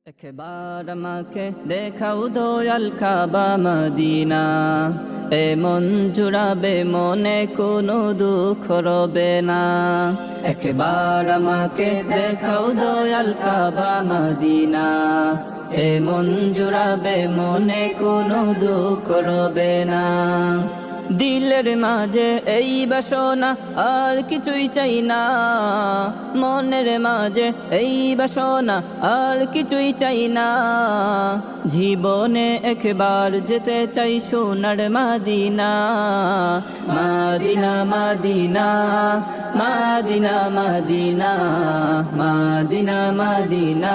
একবার আমাকে দেখাও দয়াল কাবা মদিনা, এমন জুড়াবে মনে কোনো দুঃখ রবে না। একবার আমাকে দেখাও দয়াল কাবা মদিনা, এমন জুড়াবে মনে কোনো দুঃখ রবে না। দিলের মাঝে এই বাসনা আর কিছুই চাই না, মনের মাঝে এই বাসনা আর কিছুই চাই না। জীবনে একবার যেতে চাই সোনার Medina, Medina Medina Medina Medina Medina Medina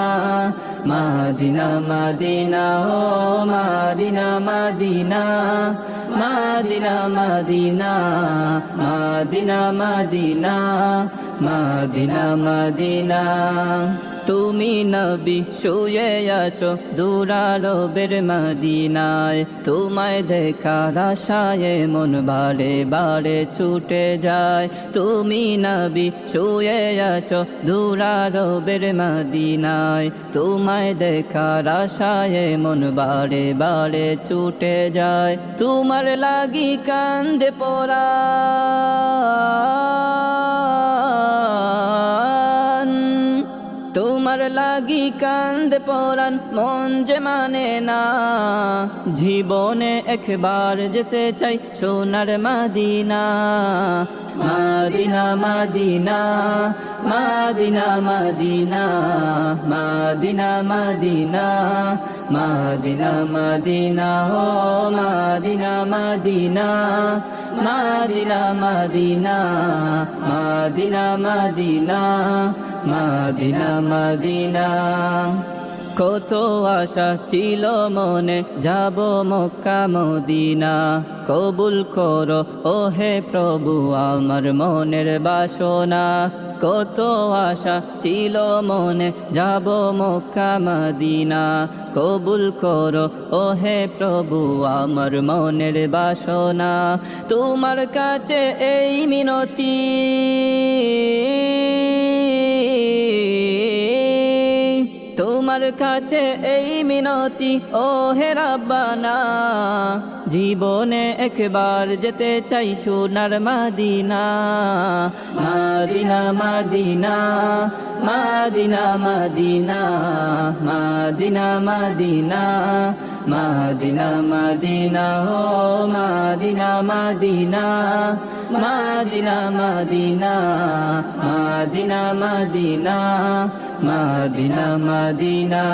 Medina মদিনা ও Medina Medina Medina Medina Medina Medina Medina Medina. তুমি নবী শুয়ে আছো দুরারবের মদিনায়, তোমায় দেখার আশায় মন বারে বারে ছুটে যায়। তুমি নবী শুয়ে আছো দুরারবের মদিনায়, তোমায় দেখার আশায় মন বারে বারে ছুটে যায়। তোমার লাগি কান্দে পরাণ, তোমার লাগি কান্দে পরাণ মন যে মানে না। জীবনে একবার যেতে চাই সোনার Medina, Medina Medina Medina Medina Medina Medina Medina মদিনা ও Medina Medina Medina Medina Medina Medina Medina Medina. কত আশা ছিল মনে যাব মক্কা মদিনা, কবুল করো ও হে প্রভু আমার মনের বাসনা। কত আশা ছিল মনে যাব মক্কা মদিনা, কবুল করো ও হে প্রভু আমার মনের বাসনা। তোমার কাছে এই মিনতি, তোমার কাছে এই মিনতি ও হে রাব্বানা। জীবনে একবার যেতে চাই সোনার Medina, Medina Medina Medina Medina Medina Medina Medina মদিনা ও Medina Medina Medina Medina Medina Medina Medina Medina.